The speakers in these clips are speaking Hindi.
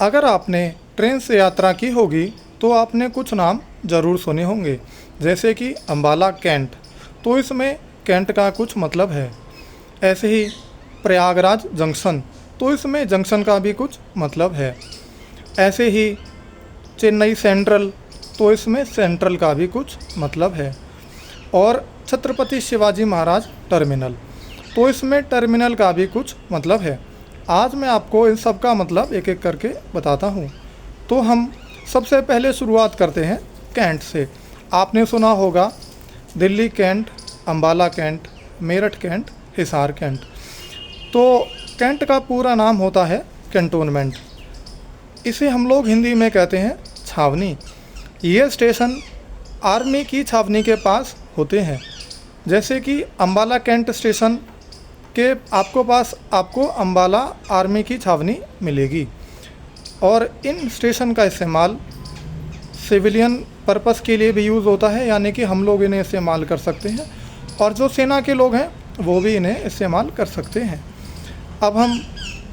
अगर आपने ट्रेन से यात्रा की होगी तो आपने कुछ नाम ज़रूर सुने होंगे, जैसे कि अम्बाला कैंट, तो इसमें कैंट का कुछ मतलब है। ऐसे ही प्रयागराज जंक्शन, तो इसमें जंक्शन का भी कुछ मतलब है। ऐसे ही चेन्नई सेंट्रल, तो इसमें सेंट्रल का भी कुछ मतलब है। और छत्रपति शिवाजी महाराज टर्मिनल, तो इसमें टर्मिनल का भी कुछ मतलब है। आज मैं आपको इन सब का मतलब एक एक करके बताता हूँ। तो हम सबसे पहले शुरुआत करते हैं कैंट से। आपने सुना होगा Delhi cantt, Ambala cantt, Meerut cantt, Hisar cantt. तो कैंट का पूरा नाम होता है कैंटोनमेंट। इसे हम लोग हिंदी में कहते हैं छावनी। ये स्टेशन आर्मी की छावनी के पास होते हैं। जैसे कि अम्बाला कैंट स्टेशन के आपको अम्बाला आर्मी की छावनी मिलेगी। और इन स्टेशन का इस्तेमाल सिविलियन पर्पस के लिए भी यूज़ होता है, यानी कि हम लोग इन्हें इस्तेमाल कर सकते हैं और जो सेना के लोग हैं वो भी इन्हें इस्तेमाल कर सकते हैं। अब हम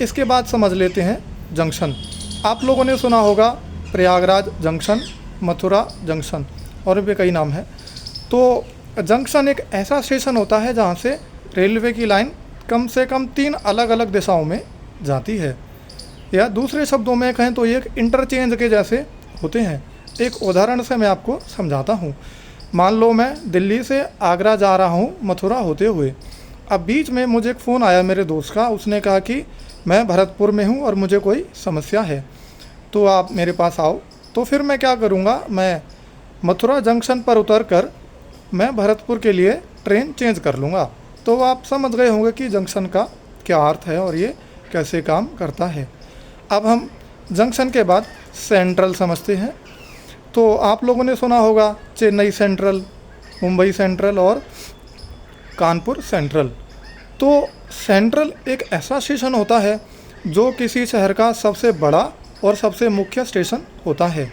इसके बाद समझ लेते हैं जंक्शन। आप लोगों ने सुना होगा प्रयागराज जंक्शन, मथुरा जंक्शन और भी कई नाम हैं। तो जंक्शन एक ऐसा स्टेशन होता है जहाँ से रेलवे की लाइन कम से कम 3 अलग अलग दिशाओं में जाती है, या दूसरे शब्दों में कहें तो ये एक इंटरचेंज के जैसे होते हैं। एक उदाहरण से मैं आपको समझाता हूँ। मान लो मैं दिल्ली से आगरा जा रहा हूँ मथुरा होते हुए। अब बीच में मुझे एक फ़ोन आया मेरे दोस्त का, उसने कहा कि मैं भरतपुर में हूँ और मुझे कोई समस्या है, तो आप मेरे पास आओ। तो फिर मैं क्या करूँगा, मैं मथुरा जंक्शन पर उतर कर मैं भरतपुर के लिए ट्रेन चेंज कर लूँगा। तो आप समझ गए होंगे कि जंक्शन का क्या अर्थ है और ये कैसे काम करता है। अब हम जंक्शन के बाद सेंट्रल समझते हैं। तो आप लोगों ने सुना होगा चेन्नई सेंट्रल, मुंबई सेंट्रल और कानपुर सेंट्रल। तो सेंट्रल एक ऐसा स्टेशन होता है जो किसी शहर का सबसे बड़ा और सबसे मुख्य स्टेशन होता है।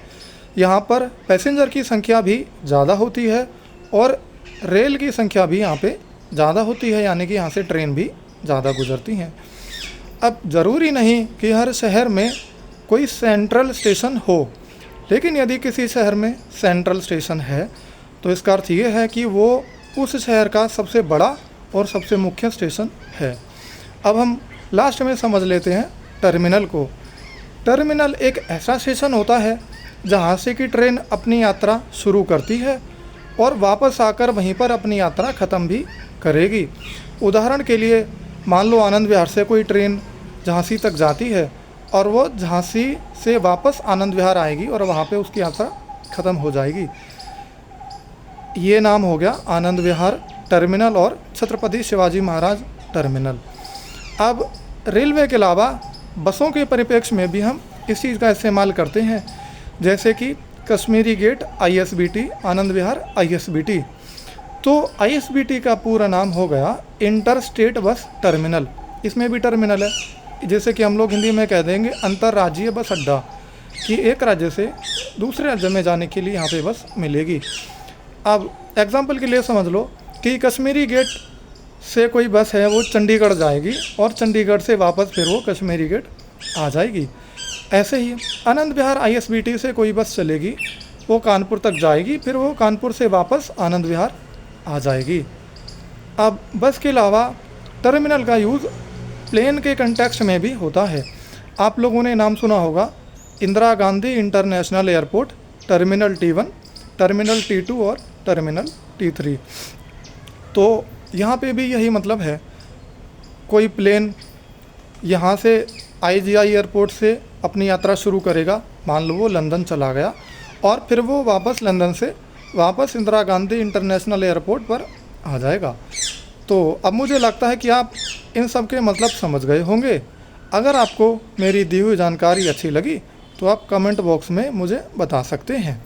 यहाँ पर पैसेंजर की संख्या भी ज़्यादा होती है और रेल की संख्या भी यहाँ पे ज़्यादा होती है, यानी कि यहाँ से ट्रेन भी ज़्यादा गुजरती हैं। अब ज़रूरी नहीं कि हर शहर में कोई सेंट्रल स्टेशन हो, लेकिन यदि किसी शहर में सेंट्रल स्टेशन है तो इसका अर्थ ये है कि वो उस शहर का सबसे बड़ा और सबसे मुख्य स्टेशन है। अब हम लास्ट में समझ लेते हैं टर्मिनल को। टर्मिनल एक ऐसा स्टेशन होता है जहाँ से कि ट्रेन अपनी यात्रा शुरू करती है और वापस आकर वहीं पर अपनी यात्रा ख़त्म भी करेगी। उदाहरण के लिए मान लो आनंद विहार से कोई ट्रेन झांसी तक जाती है और वो झांसी से वापस आनंद विहार आएगी और वहाँ पे उसकी यात्रा ख़त्म हो जाएगी। ये नाम हो गया आनंद विहार टर्मिनल और छत्रपति शिवाजी महाराज टर्मिनल। अब रेलवे के अलावा बसों के परिप्रेक्ष्य में भी हम इस चीज़ का इस्तेमाल करते हैं, जैसे कि Kashmiri gate ISBT, Anand Vihar ISBT। तो ISBT का पूरा नाम हो गया इंटर स्टेट बस टर्मिनल। इसमें भी टर्मिनल है, जैसे कि हम लोग हिंदी में कह देंगे अंतर्राज्यीय बस अड्डा, कि एक राज्य से दूसरे राज्य में जाने के लिए यहाँ पे बस मिलेगी। अब एग्जाम्पल के लिए समझ लो कि कश्मीरी गेट से कोई बस है वो चंडीगढ़ जाएगी और चंडीगढ़ से वापस फिर वो कश्मीरी गेट आ जाएगी। ऐसे ही आनंद विहार ISBT से कोई बस चलेगी, वो कानपुर तक जाएगी, फिर वो कानपुर से वापस आनंद विहार आ जाएगी। अब बस के अलावा टर्मिनल का यूज़ प्लेन के कंटेक्स्ट में भी होता है। आप लोगों ने नाम सुना होगा Indira Gandhi international airport, terminal T1, terminal T2 और टर्मिनल T3। तो यहाँ पे भी यही मतलब है, कोई प्लेन यहाँ से IGI एयरपोर्ट से अपनी यात्रा शुरू करेगा, मान लो वो लंदन चला गया और फिर वो वापस लंदन से वापस इंदिरा गांधी इंटरनेशनल एयरपोर्ट पर आ जाएगा। तो अब मुझे लगता है कि आप इन सब के मतलब समझ गए होंगे। अगर आपको मेरी दी हुई जानकारी अच्छी लगी तो आप कमेंट बॉक्स में मुझे बता सकते हैं।